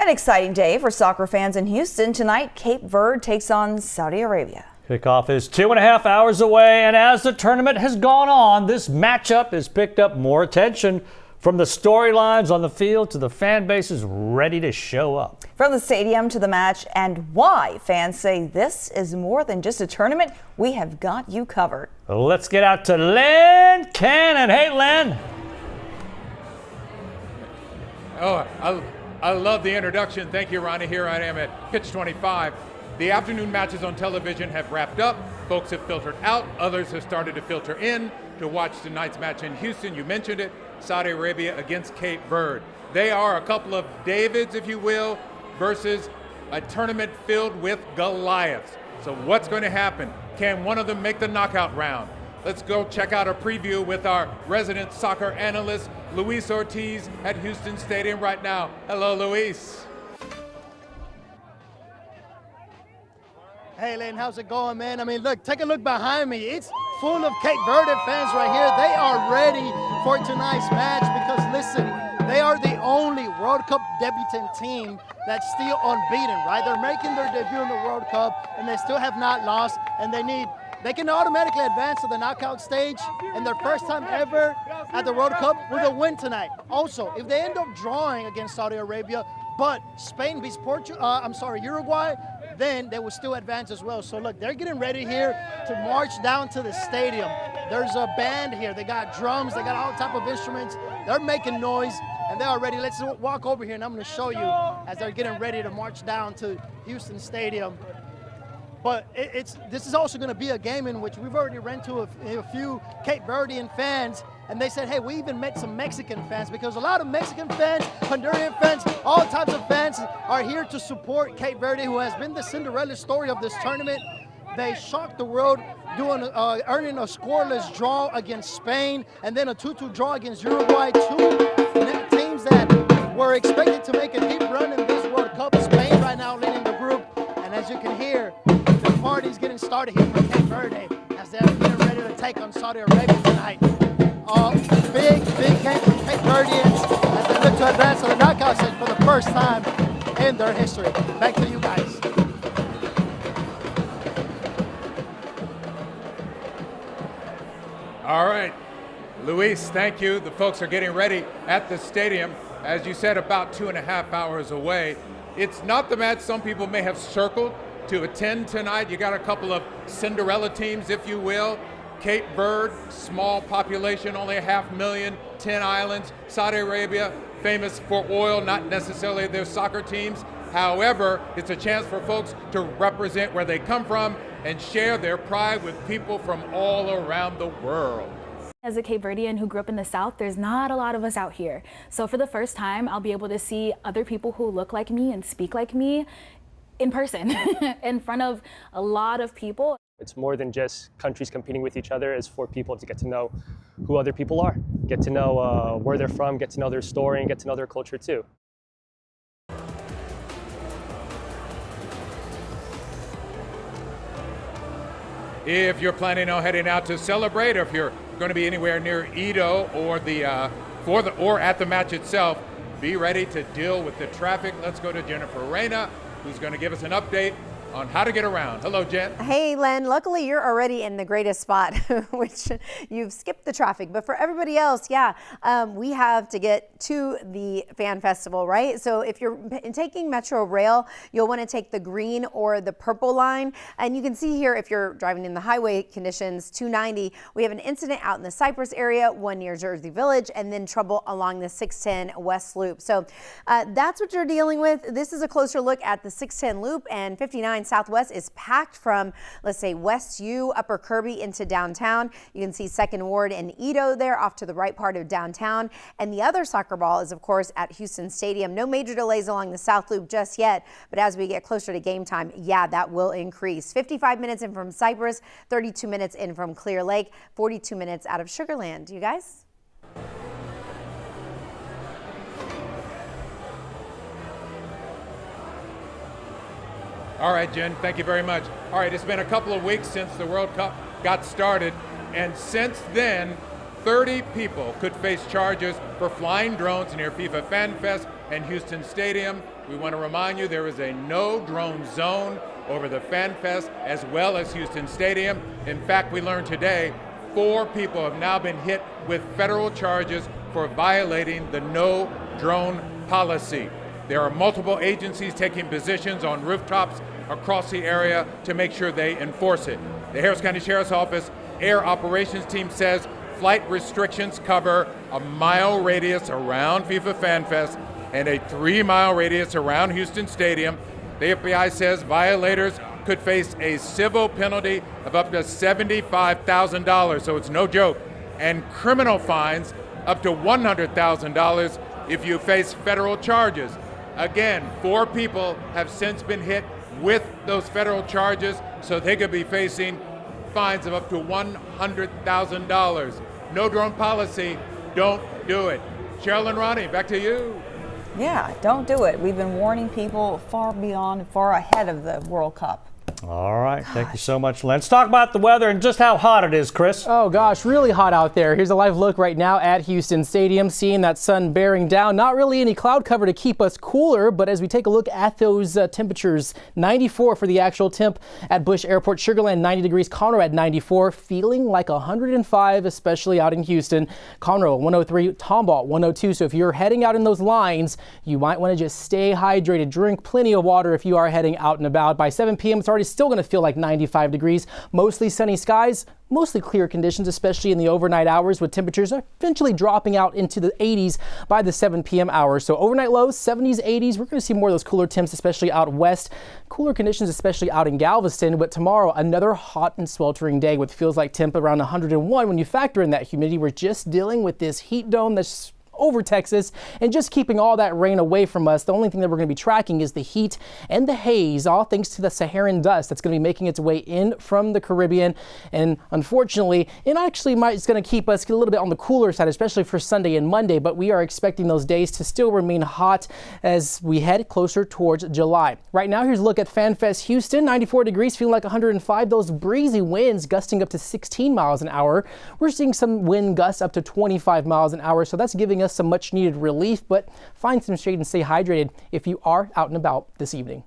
An exciting day for soccer fans in Houston. Tonight, Cape Verde takes on Saudi Arabia. Kickoff is 2.5 hours away, and as the tournament has gone on, this matchup has picked up more attention. From the storylines on the field to the fan bases ready to show up. From the stadium to the match, and why fans say this is more than just a tournament, we have got you covered. Let's get out to Len Cannon. Hey, Len. Oh, I love the introduction. Thank you, Ronnie. Here I am at pitch 25. The afternoon matches on television have wrapped up. Folks have filtered out. Others have started to filter in to watch tonight's match in Houston. You mentioned it, Saudi Arabia against Cape Verde. They are a couple of Davids, if you will, versus a tournament filled with Goliaths. So what's going to happen? Can one of them make the knockout round? Let's go check out a preview with our resident soccer analyst, Luis Ortiz, at Houston Stadium right now. Hello, Luis. Hey, Len, how's it going, man? I mean, look, take a look behind me. It's full of Cape Verde fans right here. They are ready for tonight's match because, listen, they are the only World Cup debutant team that's still unbeaten, right? They're making their debut in the World Cup, and they still have not lost, and they can automatically advance to the knockout stage in their first time ever at the World Cup with a win tonight. Also, if they end up drawing against Saudi Arabia, but Spain beats Uruguay, then they will still advance as well. So look, they're getting ready here to march down to the stadium. There's a band here. They got drums, they got all type of instruments. They're making noise, and they're ready. Let's walk over here, and I'm gonna show you as they're getting ready to march down to Houston Stadium. But this is also going to be a game in which we've already ran to a few Cape Verdean fans, and they said, hey, we even met some Mexican fans, because a lot of Mexican fans, Honduran fans, all types of fans are here to support Cape Verde, who has been the Cinderella story of this tournament. They shocked the world, earning a scoreless draw against Spain, and then a 2-2 draw against Uruguay, two teams that were expected to make a deep run in this World Cup. Spain right now leading the group, and as you can hear, the party's getting started here for Cape Verde as they're getting ready to take on Saudi Arabia tonight. Big Cape Verdeans as they look to advance to the knockout stage for the first time in their history. Back to you guys. All right, Luis, thank you. The folks are getting ready at the stadium. As you said, about 2.5 hours away. It's not the match some people may have circled to attend tonight. You got a couple of Cinderella teams, if you will. Cape Verde, small population, only 500,000, 10 islands. Saudi Arabia, famous for oil, not necessarily their soccer teams. However, it's a chance for folks to represent where they come from and share their pride with people from all around the world. As a Cape Verdean who grew up in the South, there's not a lot of us out here. So for the first time, I'll be able to see other people who look like me and speak like me in person, in front of a lot of people. It's more than just countries competing with each other. It's for people to get to know who other people are, get to know where they're from, get to know their story, and get to know their culture too. If you're planning on heading out to celebrate, or if you're going to be anywhere near Edo or or at the match itself, be ready to deal with the traffic. Let's go to Jennifer Reyna, who's going to give us an update on how to get around. Hello, Jen. Hey, Len. Luckily, you're already in the greatest spot, which you've skipped the traffic. But for everybody else, we have to get to the fan festival, right? So if you're taking Metro Rail, you'll want to take the green or the purple line. And you can see here, if you're driving in the highway conditions, 290, we have an incident out in the Cypress area, one near Jersey Village, and then trouble along the 610 West Loop. So that's what you're dealing with. This is a closer look at the 610 Loop, and 59 Southwest is packed from, let's say, West U, Upper Kirby into downtown. You can see 2nd Ward and Edo there off to the right part of downtown. And the other soccer ball is, of course, at Houston Stadium. No major delays along the South Loop just yet, but as we get closer to game time, that will increase. 55 minutes in from Cypress, 32 minutes in from Clear Lake, 42 minutes out of Sugar Land. You guys? All right, Jen, thank you very much. All right, it's been a couple of weeks since the World Cup got started, and since then, 30 people could face charges for flying drones near FIFA Fan Fest and Houston Stadium. We want to remind you there is a no drone zone over the Fan Fest as well as Houston Stadium. In fact, we learned today 4 people have now been hit with federal charges for violating the no drone policy. There are multiple agencies taking positions on rooftops across the area to make sure they enforce it. The Harris County Sheriff's Office Air Operations Team says flight restrictions cover a mile radius around FIFA Fan Fest and a 3-mile radius around Houston Stadium. The FBI says violators could face a civil penalty of up to $75,000, so it's no joke, and criminal fines up to $100,000 if you face federal charges. Again, 4 people have since been hit with those federal charges, so they could be facing fines of up to $100,000. No drone policy, don't do it. Cheryl and Ronnie, back to you. Yeah, don't do it. We've been warning people far ahead of the World Cup. All right. Thank you so much, Len. Let's talk about the weather and just how hot it is, Chris. Oh, gosh, really hot out there. Here's a live look right now at Houston Stadium, seeing that sun bearing down. Not really any cloud cover to keep us cooler, but as we take a look at those temperatures, 94 for the actual temp at Bush Airport, Sugar Land 90 degrees, Conroe at 94, feeling like 105, especially out in Houston. Conroe 103, Tomball 102. So if you're heading out in those lines, you might want to just stay hydrated. Drink plenty of water if you are heading out and about. By 7 p.m., it's already still going to feel like 95 degrees. Mostly sunny skies, mostly clear conditions, especially in the overnight hours, with temperatures eventually dropping out into the 80s by the 7 p.m. hours. So overnight lows, 70s, 80s. We're going to see more of those cooler temps, especially out west. Cooler conditions, especially out in Galveston. But tomorrow, another hot and sweltering day with feels like temp around 101. When you factor in that humidity, we're just dealing with this heat dome that's over Texas and just keeping all that rain away from us. The only thing that we're going to be tracking is the heat and the haze, all thanks to the Saharan dust that's going to be making its way in from the Caribbean. And unfortunately, it actually it's going to keep us a little bit on the cooler side, especially for Sunday and Monday, but we are expecting those days to still remain hot as we head closer towards July. Right now, here's a look at FanFest Houston, 94 degrees, feeling like 105. Those breezy winds gusting up to 16 miles an hour. We're seeing some wind gusts up to 25 miles an hour, so that's giving us some much needed relief, but find some shade and stay hydrated if you are out and about this evening.